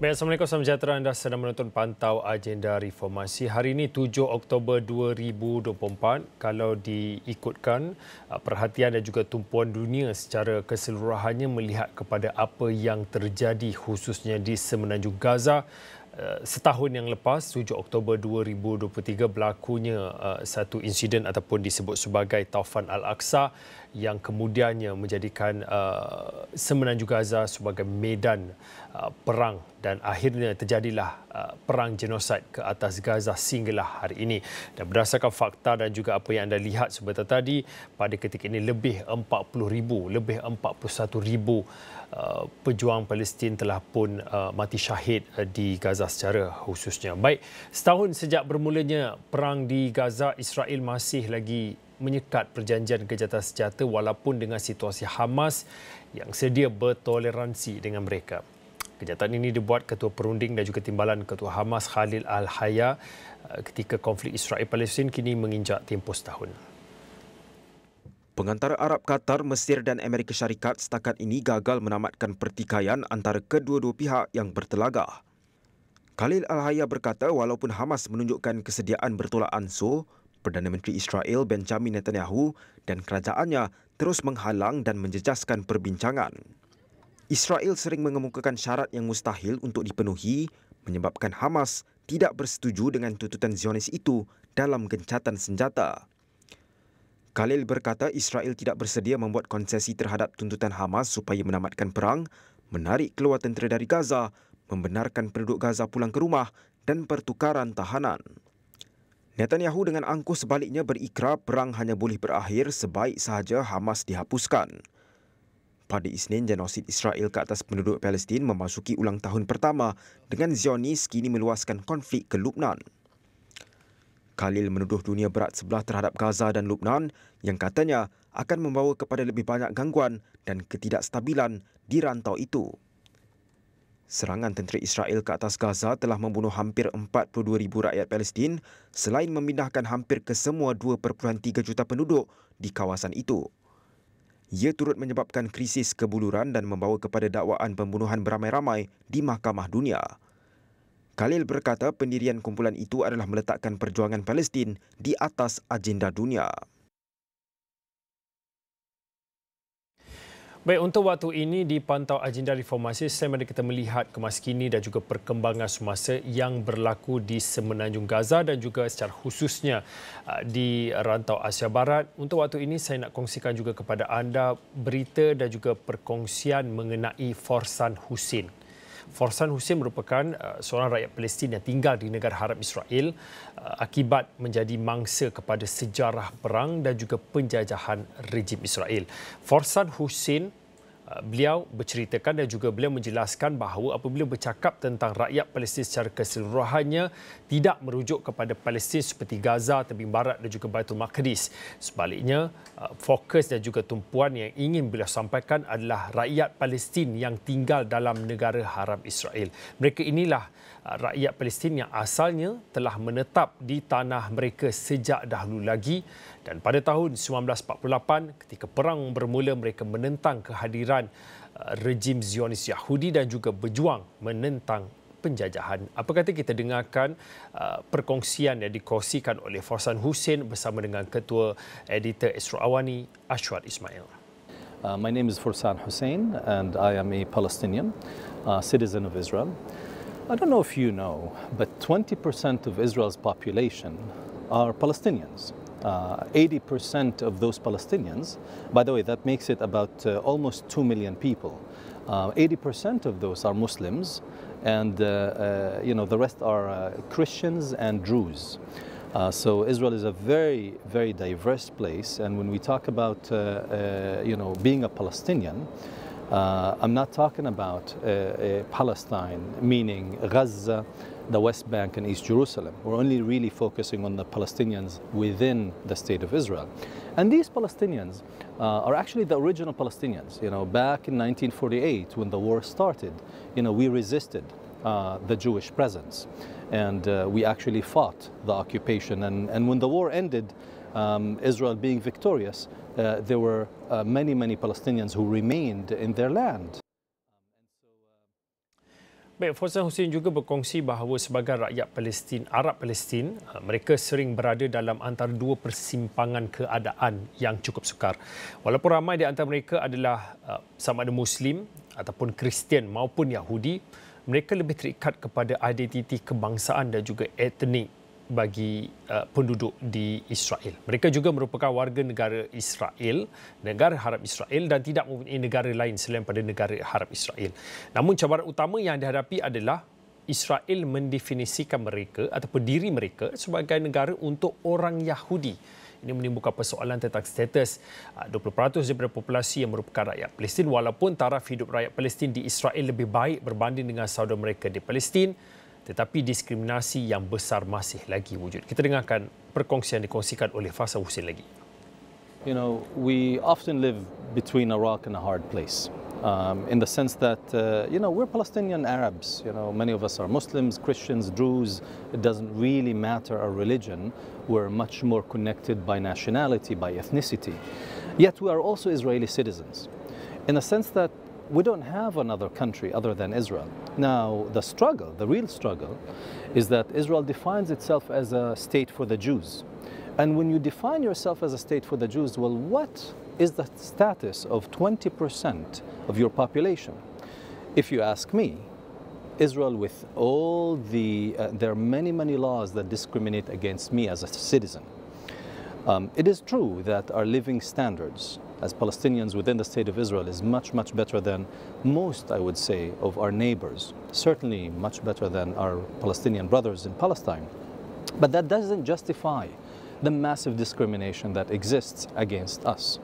Baik, Assalamualaikum, salam sejahtera. Anda sedang menonton Pantau Agenda Reformasi. Hari ini 7 Oktober 2024. Kalau diikutkan, perhatian dan juga tumpuan dunia secara keseluruhannya melihat kepada apa yang terjadi khususnya di Semenanjung Gaza. Setahun yang lepas, 7 Oktober 2023, berlakunya satu insiden ataupun disebut sebagai Taufan Al-Aqsa yang kemudiannya menjadikan Semenanjung Gaza sebagai medan perang dan akhirnya terjadilah perang genosid ke atas Gaza sehinggalah hari ini. Dan berdasarkan fakta dan juga apa yang anda lihat sebentar tadi, pada ketika ini lebih 40,000, lebih 41,000 pejuang Palestin telah pun mati syahid di Gaza secara khususnya. Baik, setahun sejak bermulanya perang di Gaza, Israel masih lagi menyekat perjanjian kejahatan senjata walaupun dengan situasi Hamas yang sedia bertoleransi dengan mereka. Kenyataan ini dibuat Ketua Perunding dan juga Timbalan Ketua Hamas Khalil Al-Hayya ketika konflik Israel-Palestin kini menginjak tempoh setahun. Pengantara Arab Qatar, Mesir dan Amerika Syarikat setakat ini gagal menamatkan pertikaian antara kedua-dua pihak yang bertelagah. Khalil Al-Hayya berkata walaupun Hamas menunjukkan kesediaan bertolak ansur, Perdana Menteri Israel Benjamin Netanyahu dan kerajaannya terus menghalang dan menjejaskan perbincangan. Israel sering mengemukakan syarat yang mustahil untuk dipenuhi menyebabkan Hamas tidak bersetuju dengan tuntutan Zionis itu dalam gencatan senjata. Khalil berkata Israel tidak bersedia membuat konsesi terhadap tuntutan Hamas supaya menamatkan perang, menarik keluar tentera dari Gaza, membenarkan penduduk Gaza pulang ke rumah dan pertukaran tahanan. Netanyahu dengan angkuh sebaliknya berikrar perang hanya boleh berakhir sebaik sahaja Hamas dihapuskan. Pada Isnin, genosid Israel ke atas penduduk Palestin memasuki ulang tahun pertama dengan Zionis kini meluaskan konflik ke Lebanon. Khalil menuduh dunia berat sebelah terhadap Gaza dan Lebanon yang katanya akan membawa kepada lebih banyak gangguan dan ketidakstabilan di rantau itu. Serangan tentera Israel ke atas Gaza telah membunuh hampir 42,000 rakyat Palestin selain memindahkan hampir ke semua 2.3 juta penduduk di kawasan itu. Ia turut menyebabkan krisis kebuluran dan membawa kepada dakwaan pembunuhan beramai-ramai di Mahkamah Dunia. Khalil berkata pendirian kumpulan itu adalah meletakkan perjuangan Palestin di atas agenda dunia. Baik, untuk waktu ini di Pantau Agenda Reformasi, mari kita melihat kemaskini dan juga perkembangan semasa yang berlaku di Semenanjung Gaza dan juga secara khususnya di rantau Asia Barat. Untuk waktu ini saya nak kongsikan juga kepada anda berita dan juga perkongsian mengenai Forsan Hussein. Forsan Hussein merupakan seorang rakyat Palestin yang tinggal di negara haram Israel akibat menjadi mangsa kepada sejarah perang dan juga penjajahan rejim Israel. Forsan Hussein, beliau berceritakan dan juga beliau menjelaskan bahawa apabila bercakap tentang rakyat Palestin secara keseluruhannya tidak merujuk kepada Palestin seperti Gaza, tebing barat dan juga Baitul Maqdis. Sebaliknya, fokus dan juga tumpuan yang ingin beliau sampaikan adalah rakyat Palestin yang tinggal dalam negara haram Israel. Mereka inilah rakyat Palestin yang asalnya telah menetap di tanah mereka sejak dahulu lagi, dan pada tahun 1948 ketika perang bermula mereka menentang kehadiran rejim Zionis Yahudi dan juga berjuang menentang penjajahan. Apa kata kita dengarkan perkongsian yang dikongsikan oleh Forsan Hussein bersama dengan Ketua Editor Astro AWANI, Ashwar Ismail. My name is Forsan Hussein and I am a Palestinian citizen of Israel. I don't know if you know, but 20% of Israel's population are Palestinians. 80% of those Palestinians, by the way, that makes it about almost 2 million people. 80% of those are Muslims, and the rest are Christians and Druze. So Israel is a very, very diverse place, and when we talk about being a Palestinian, I'm not talking about Palestine, meaning Gaza, the West Bank and East Jerusalem. We're only really focusing on the Palestinians within the state of Israel. And these Palestinians are actually the original Palestinians. Back in 1948 when the war started, we resisted the Jewish presence, and we actually fought the occupation. And when the war ended, Israel being victorious, there were many Palestinians who remained in their land. Baik, Forsan Hussein juga berkongsi bahawa sebagai rakyat Palestin, Arab Palestin, mereka sering berada dalam antara dua persimpangan keadaan yang cukup sukar. Walaupun ramai di antara mereka adalah sama ada Muslim ataupun Kristian maupun Yahudi, mereka lebih terikat kepada identiti kebangsaan dan juga etnik bagi penduduk di Israel. Mereka juga merupakan warga negara Israel, negara haram Israel dan tidak mempunyai negara lain selain pada negara haram Israel. Namun cabaran utama yang dihadapi adalah Israel mendefinisikan mereka ataupun diri mereka sebagai negara untuk orang Yahudi. Ini menimbulkan persoalan tentang status 20% daripada populasi yang merupakan rakyat Palestin, walaupun taraf hidup rakyat Palestin di Israel lebih baik berbanding dengan saudara mereka di Palestin, tetapi diskriminasi yang besar masih lagi wujud. Kita dengarkan perkongsian dikongsikan oleh Forsan Hussein lagi. You know, we often live between a rock and a hard place. In the sense that, we're Palestinian Arabs. Many of us are Muslims, Christians, Druze. It doesn't really matter our religion. We're much more connected by nationality, by ethnicity. Yet we are also Israeli citizens, in the sense that we don't have another country other than Israel. Now, the struggle, the real struggle, is that Israel defines itself as a state for the Jews. And when you define yourself as a state for the Jews, well, what is the status of 20% of your population? If you ask me, Israel, with all there are many, many laws that discriminate against me as a citizen. It is true that our living standards as Palestinians within the state of Israel is much, much better than most, I would say, of our neighbors. Certainly much better than our Palestinian brothers in Palestine. But that doesn't justify the massive discrimination that exists against us.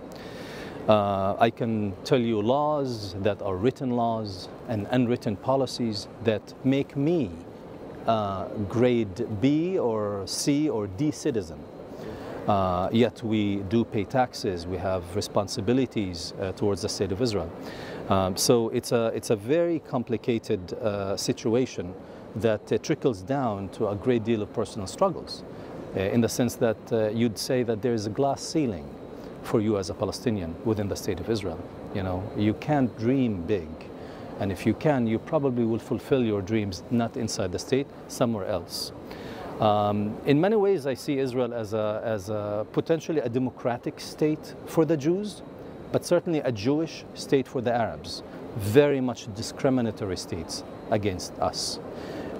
I can tell you laws that are written laws and unwritten policies that make me grade B or C or D citizen. Yet we do pay taxes, we have responsibilities towards the state of Israel. So it's a very complicated situation that trickles down to a great deal of personal struggles, in the sense that you'd say that there is a glass ceiling for you as a Palestinian within the state of Israel. You can't dream big. And if you can, you probably will fulfill your dreams not inside the state, somewhere else. In many ways, I see Israel as a potentially a democratic state for the Jews, but certainly a Jewish state for the Arabs. Very much discriminatory states against us.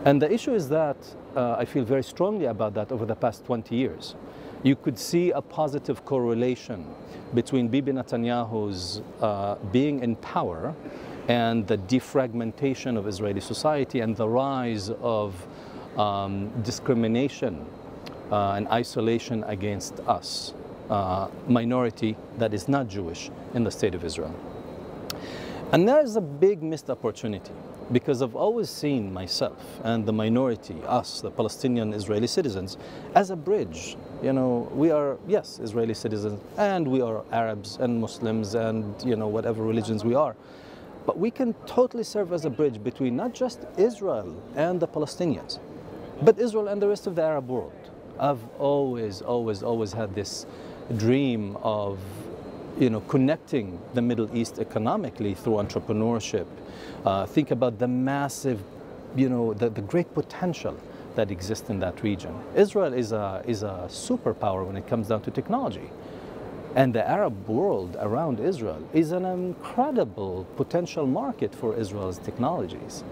And the issue is that I feel very strongly about that over the past 20 years. You could see a positive correlation between Bibi Netanyahu's being in power and the defragmentation of Israeli society and the rise of discrimination and isolation against us, minority that is not Jewish in the state of Israel. And that is a big missed opportunity, because I've always seen myself and the minority, us, the Palestinian Israeli citizens, as a bridge. We are, yes, Israeli citizens, and we are Arabs and Muslims and, whatever religions we are. But we can totally serve as a bridge between not just Israel and the Palestinians, but Israel and the rest of the Arab world. I've always had this dream of, connecting the Middle East economically through entrepreneurship. Think about the massive, the great potential that exists in that region. Israel is a superpower when it comes down to technology. And the Arab world around Israel is an incredible potential market for Israel's technologies.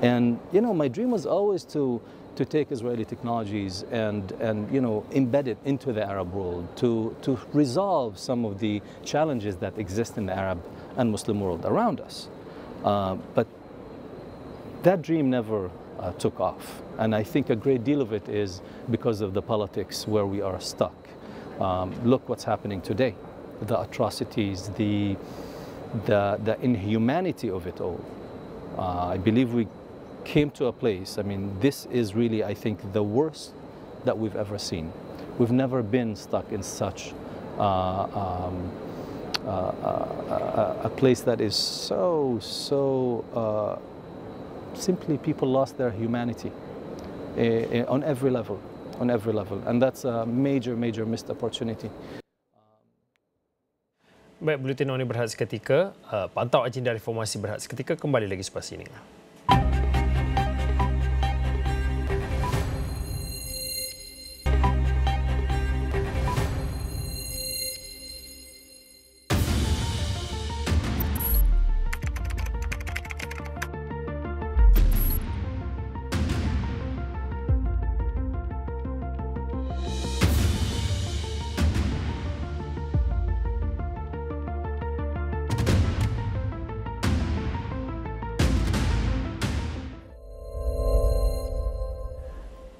And, my dream was always to take Israeli technologies and embed it into the Arab world, to resolve some of the challenges that exist in the Arab and Muslim world around us. But that dream never took off. And I think a great deal of it is because of the politics where we are stuck. Look what's happening today, the atrocities, the inhumanity of it all. I believe we came to a place, this is really, I think, the worst that we've ever seen. We've never been stuck in such a place that is so simply people lost their humanity on every level. And that's a major missed opportunity. Baik, Buletin Awani berehat seketika. Pantau Agenda Reformasi berehat seketika. Kembali lagi selepas ini.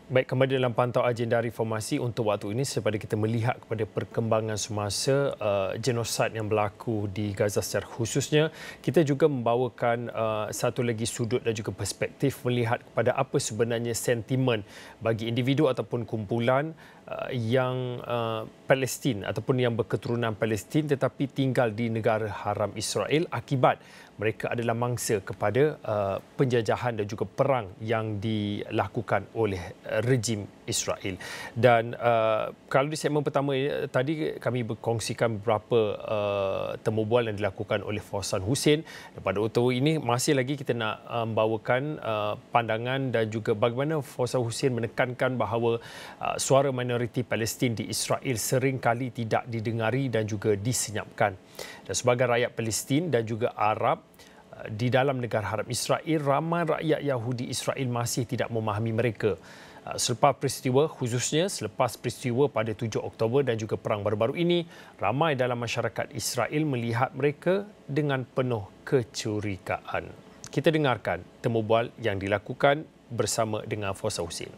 Baik, kembali dalam Pantau Agenda Reformasi untuk waktu ini daripada kita melihat kepada perkembangan semasa genosid yang berlaku di Gaza secara khususnya, kita juga membawakan satu lagi sudut dan juga perspektif melihat kepada apa sebenarnya sentimen bagi individu ataupun kumpulan yang Palestin ataupun yang berketurunan Palestin tetapi tinggal di negara haram Israel akibat mereka adalah mangsa kepada penjajahan dan juga perang yang dilakukan oleh rejim Israel. Dan kalau di segmen pertama tadi kami berkongsikan beberapa temu bual yang dilakukan oleh Forsan Hussein. Pada utama ini masih lagi kita nak membawakan pandangan dan juga bagaimana Forsan Hussein menekankan bahawa suara minoriti Palestin di Israel sering kali tidak didengari dan juga disenyapkan. Dan sebagai rakyat Palestin dan juga Arab di dalam negara haram Israel, ramai rakyat Yahudi Israel masih tidak memahami mereka. Selepas peristiwa pada 7 Oktober dan juga perang baru-baru ini, ramai dalam masyarakat Israel melihat mereka dengan penuh kecurigaan. Kita dengarkan temu bual yang dilakukan bersama dengan Forsan Hussein.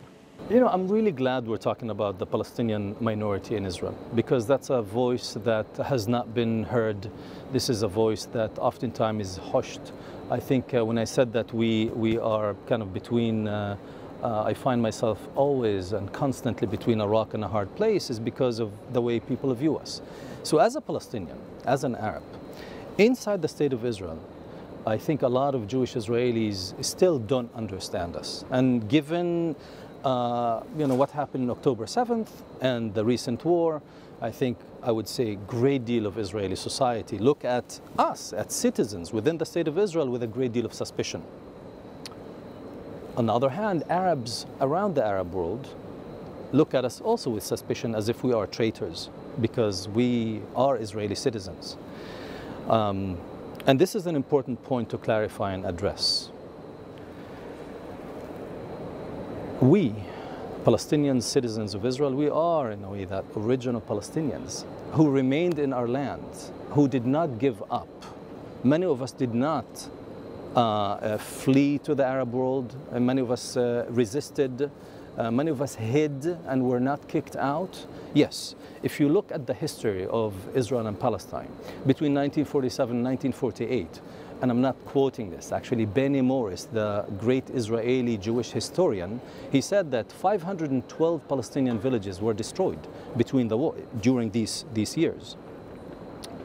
You know, I'm really glad we're talking about the Palestinian minority in Israel because that's a voice that has not been heard. This is a voice that oftentimes is hushed. I think when I said that we are kind of between, I find myself always and constantly between a rock and a hard place is because of the way people view us. So as a Palestinian, as an Arab, inside the state of Israel, I think a lot of Jewish Israelis still don't understand us. And given you know, what happened on October 7th and the recent war, I think I would say a great deal of Israeli society look at us, at citizens within the state of Israel with a great deal of suspicion. On the other hand, Arabs around the Arab world look at us also with suspicion as if we are traitors because we are Israeli citizens. And this is an important point to clarify and address. We, Palestinian citizens of Israel, we are in a way that original Palestinians who remained in our land, who did not give up. Many of us did not flee to the Arab world, and many of us resisted, many of us hid and were not kicked out. Yes, if you look at the history of Israel and Palestine between 1947 and 1948, and I'm not quoting this, actually Benny Morris, the great Israeli Jewish historian, he said that 512 Palestinian villages were destroyed between the war, during these years.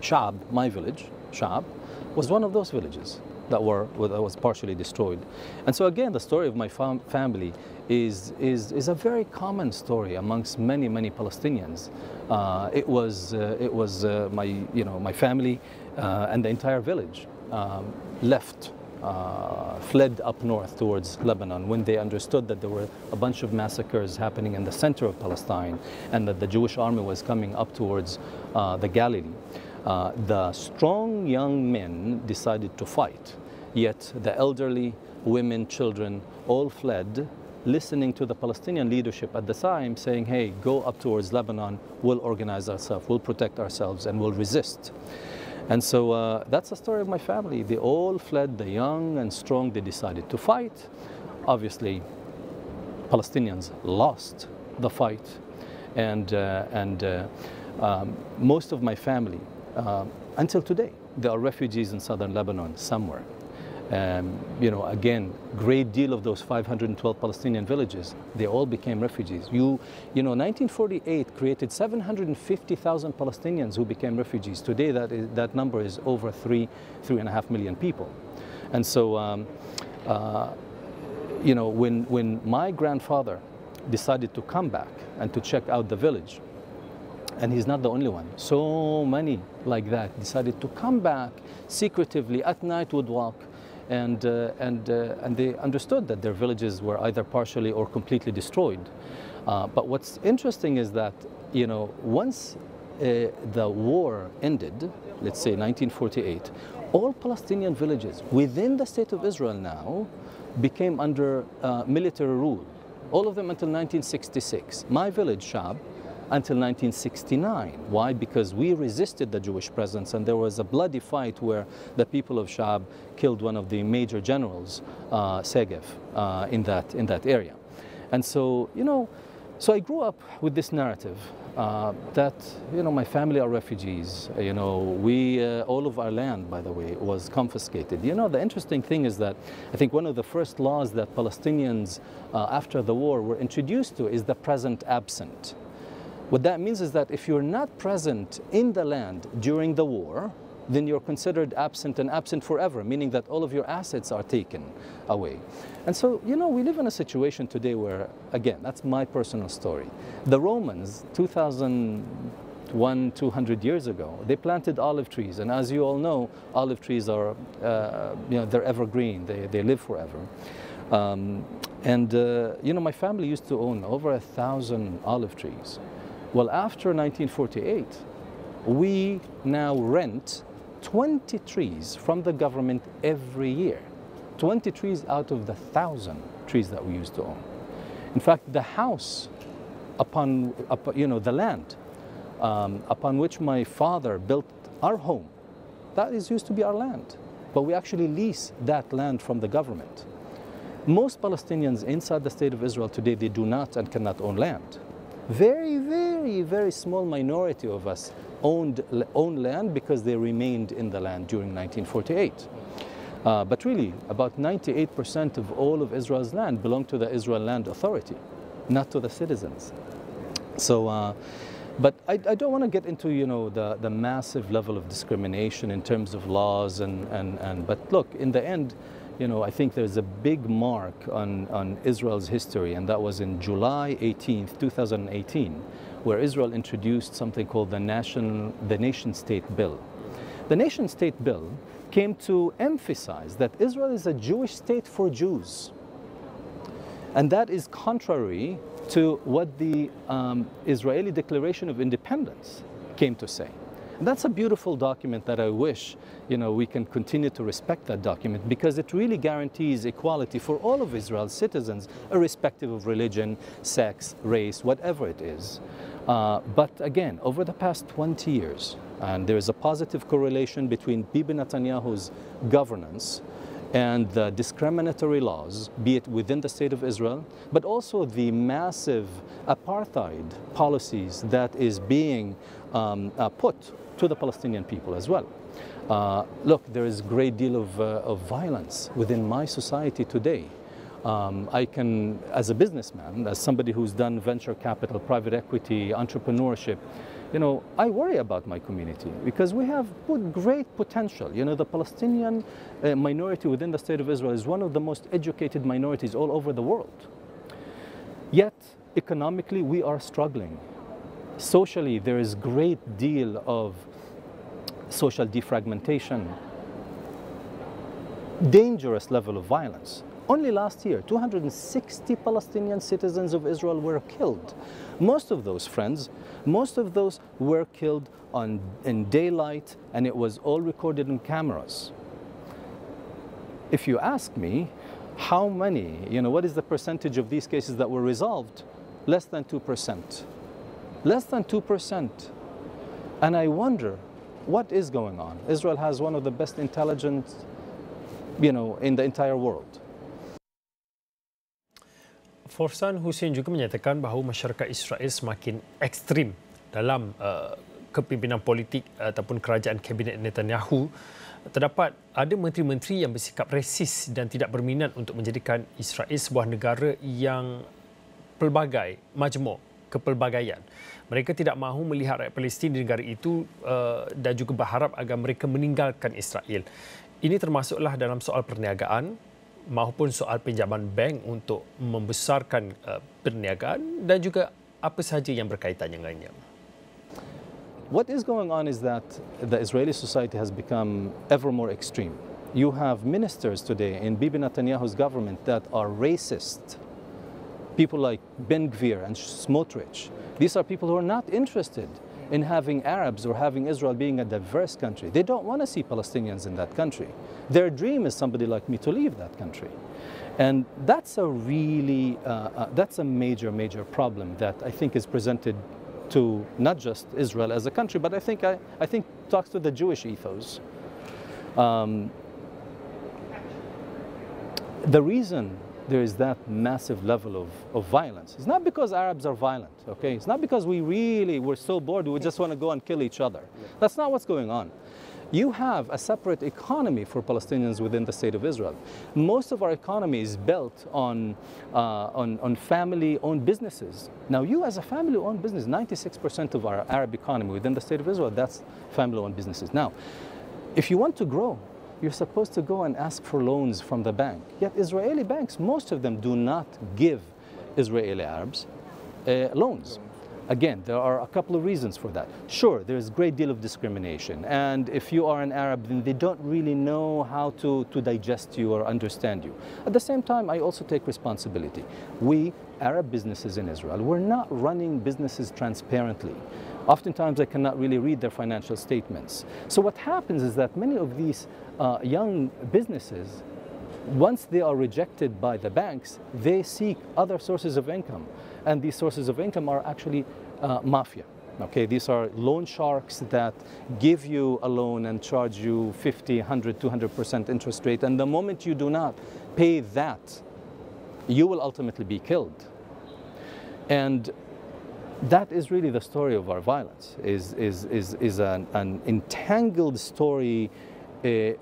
Shab, my village, Shab, was one of those villages that was partially destroyed. And so again, the story of my family is a very common story amongst many Palestinians. It was my family and the entire village left, fled up north towards Lebanon when they understood that there were a bunch of massacres happening in the center of Palestine and that the Jewish army was coming up towards the Galilee. The strong young men decided to fight, yet the elderly, women, children all fled, listening to the Palestinian leadership at the time saying, hey, go up towards Lebanon, we'll organize ourselves, we'll protect ourselves, and we'll resist. And so that's the story of my family. They all fled, the young and strong, they decided to fight. Obviously, Palestinians lost the fight. And most of my family, until today, they are refugees in southern Lebanon somewhere. You know, again, great deal of those 512 Palestinian villages, they all became refugees. You know, 1948 created 750,000 Palestinians who became refugees. Today, that number is over 3.5 million people. And so, you know, when my grandfather decided to come back and to check out the village, and he's not the only one, so many like that decided to come back secretively at night, would walk, and they understood that their villages were either partially or completely destroyed. But what's interesting is that, you know, once the war ended, let's say 1948, all Palestinian villages within the state of Israel now became under military rule. All of them until 1966. My village, Shab, until 1969. Why? Because we resisted the Jewish presence, and there was a bloody fight where the people of Shab killed one of the major generals, Segev, in that area. And so, so I grew up with this narrative that, my family are refugees. All of our land, by the way, was confiscated. The interesting thing is that I think one of the first laws that Palestinians after the war were introduced to is the present absent. What that means is that if you're not present in the land during the war, then you're considered absent and absent forever, meaning that all of your assets are taken away. And so, we live in a situation today where, again, that's my personal story. The Romans, 200 years ago, they planted olive trees. And as you all know, olive trees are, they're evergreen, they live forever. My family used to own over 1,000 olive trees. Well, after 1948, we now rent 20 trees from the government every year. 20 trees out of the 1,000 trees that we used to own. In fact, the house the land upon which my father built our home, that used to be our land. But we actually lease that land from the government. Most Palestinians inside the state of Israel today, they do not and cannot own land. Very, very, very small minority of us owned land because they remained in the land during 1948. But really, about 98% of all of Israel's land belonged to the Israel Land Authority, not to the citizens. So, but I don't want to get into, the massive level of discrimination in terms of laws but look, in the end, I think there's a big mark on Israel's history, and that was in July 18th, 2018, where Israel introduced something called the Nation-State Bill. The Nation-State Bill came to emphasize that Israel is a Jewish state for Jews. And that is contrary to what the Israeli Declaration of Independence came to say. And that's a beautiful document that I wish, we can continue to respect that document, because it really guarantees equality for all of Israel's citizens, irrespective of religion, sex, race, whatever it is. But again, over the past 20 years, and there is a positive correlation between Bibi Netanyahu's governance and the discriminatory laws, be it within the state of Israel, but also the massive apartheid policies that is being put to the Palestinian people as well. Look, there is a great deal of violence within my society today. I can, as a businessman, as somebody who's done venture capital, private equity, entrepreneurship, I worry about my community because we have great potential. The Palestinian minority within the state of Israel is one of the most educated minorities all over the world. Yet, economically, we are struggling. Socially, there is a great deal of social defragmentation, dangerous level of violence. Only last year, 260 Palestinian citizens of Israel were killed. Most of those, friends, were killed in daylight, and it was all recorded in cameras. If you ask me, how many, what is the percentage of these cases that were resolved? Less than 2%. Less than 2%. And I wonder, what is going on? Israel has one of the best intelligence, in the entire world. Forsan Hussein juga menyatakan bahawa masyarakat Israel semakin ekstrim dalam kepimpinan politik ataupun kerajaan kabinet Netanyahu. Terdapat ada menteri-menteri yang bersikap resis dan tidak berminat untuk menjadikan Israel sebuah negara yang pelbagai, majmuk, kepelbagaian. Mereka tidak mahu melihat rakyat Palestin di negara itu dan juga berharap agar mereka meninggalkan Israel. Ini termasuklah dalam soal perniagaan maupun soal pinjaman bank untuk membesarkan perniagaan dan juga apa sahaja yang berkaitan dengannya. What is going on is that the Israeli society has become ever more extreme. You have ministers today in Bibi Netanyahu's government that are racist. People like Ben Gvir and Smotrich. These are people who are not interested in having Arabs or having Israel being a diverse country. They don't want to see Palestinians in that country. Their dream is somebody like me to leave that country. And that's a really, that's a major, major problem that I think is presented to not just Israel as a country, but I think talks to the Jewish ethos. The reason there is that massive level of violence. It's not because Arabs are violent, okay? It's not because we're so bored we just want to go and kill each other. That's not what's going on. You have a separate economy for Palestinians within the state of Israel. Most of our economy is built on family-owned businesses. Now, you as a family-owned business, 96% of our Arab economy within the state of Israel, that's family-owned businesses. Now, if you want to grow, you're supposed to go and ask for loans from the bank. Yet Israeli banks, most of them do not give Israeli Arabs loans. Again, there are a couple of reasons for that. Sure, there's a great deal of discrimination, and if you are an Arab, then they don't really know how to digest you or understand you. At the same time, I also take responsibility. We, Arab businesses in Israel, we're not running businesses transparently. Oftentimes, I cannot really read their financial statements. So what happens is that many of these young businesses, once they are rejected by the banks, they seek other sources of income. And these sources of income are actually mafia. Okay, these are loan sharks that give you a loan and charge you 50, 100, 200% interest rate. And the moment you do not pay that, you will ultimately be killed. And that is really the story of our violence, is an entangled story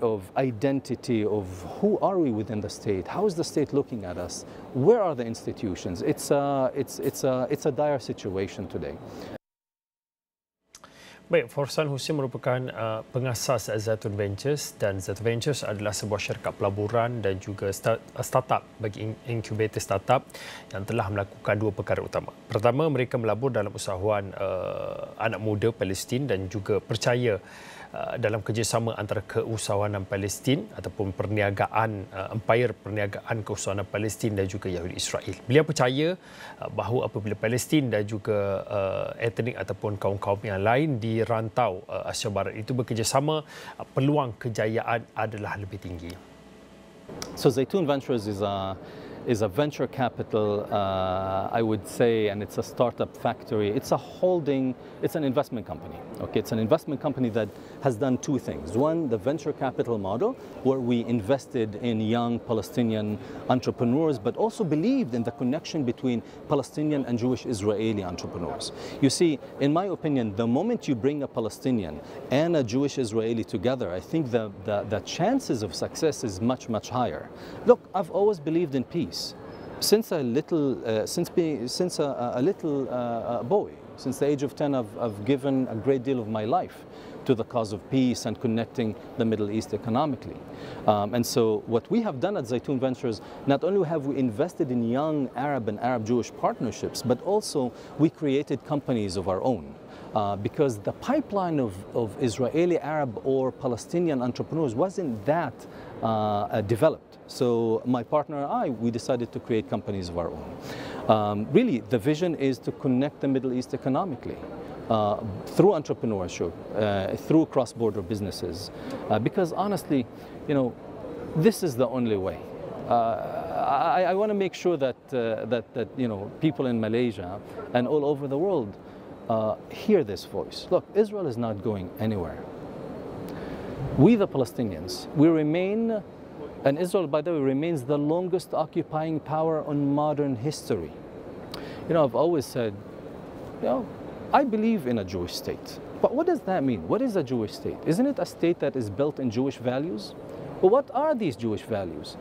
of identity, of who are we within the state, how is the state looking at us, where are the institutions. It's a dire situation today. Baik, Forsan Hussein merupakan pengasas Zaitoun Ventures, dan Zaitoun Ventures adalah sebuah syarikat pelaburan dan juga startup bagi inkubator startup yang telah melakukan dua perkara utama. Pertama, mereka melabur dalam usahawan anak muda Palestin dan juga percaya dalam kerjasama antara keusahawanan Palestin ataupun perniagaan, empayar perniagaan keusahawanan Palestin dan juga Yahudi Israel. Beliau percaya bahawa apabila Palestin dan juga etnik ataupun kaum-kaum yang lain di rantau Asia Barat itu bekerjasama, peluang kejayaan adalah lebih tinggi. So Zaitoun Ventures is a venture capital, I would say, and it's a startup factory. It's an investment company. Okay, it's an investment company that has done two things. One, the venture capital model, where we invested in young Palestinian entrepreneurs, but also believed in the connection between Palestinian and Jewish Israeli entrepreneurs. You see, in my opinion, the moment you bring a Palestinian and a Jewish Israeli together, I think the chances of success is much, much higher. Look, I've always believed in peace. Since a little boy, since the age of 10, I've given a great deal of my life to the cause of peace and connecting the Middle East economically. And so what we have done at Zaitoun Ventures, not only have we invested in young Arab and Arab-Jewish partnerships, but also we created companies of our own. Because the pipeline of Israeli, Arab or Palestinian entrepreneurs wasn't that developed. So my partner and I, we decided to create companies of our own. Really, the vision is to connect the Middle East economically through entrepreneurship, through cross-border businesses. Because honestly, you know, this is the only way. I want to make sure that you know, people in Malaysia and all over the world hear this voice. Look, Israel is not going anywhere. We, the Palestinians, we remain, and Israel, by the way, remains the longest occupying power on modern history. You know, I've always said, you know, I believe in a Jewish state. But what does that mean? What is a Jewish state? Isn't it a state that is built in Jewish values? Well, what are these Jewish values?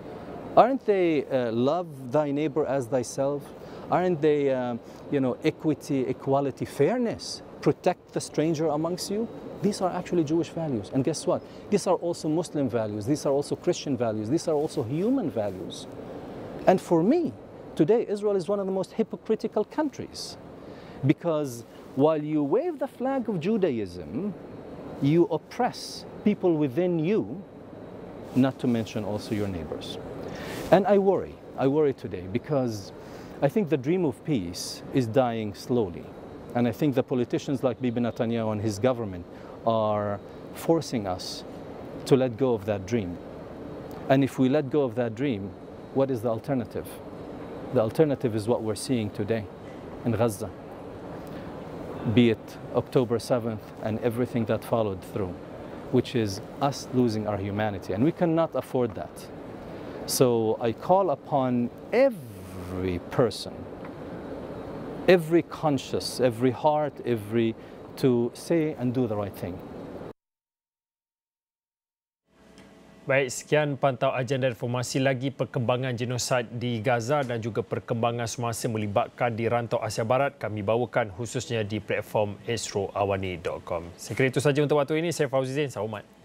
Aren't they love thy neighbor as thyself? Aren't they, you know, equity, equality, fairness? Protect the stranger amongst you? These are actually Jewish values. And guess what? These are also Muslim values. These are also Christian values. These are also human values. And for me, today, Israel is one of the most hypocritical countries. Because while you wave the flag of Judaism, you oppress people within you, not to mention also your neighbors. And I worry today because I think the dream of peace is dying slowly. And I think the politicians like Bibi Netanyahu and his government are forcing us to let go of that dream. And if we let go of that dream, what is the alternative? The alternative is what we're seeing today in Gaza, be it October 7th and everything that followed through, which is us losing our humanity. And we cannot afford that. So I call upon every person, every conscious, every heart, to say and do the right thing. Baik, sekian Pantau Agenda Reformasi. Lagi perkembangan genosid di Gaza dan juga perkembangan semasa melibatkan di rantau Asia Barat kami bawakan khususnya di platform astroawani.com. Sekiranya itu saja untuk waktu ini. Saya Fauzi Zain. Selamat.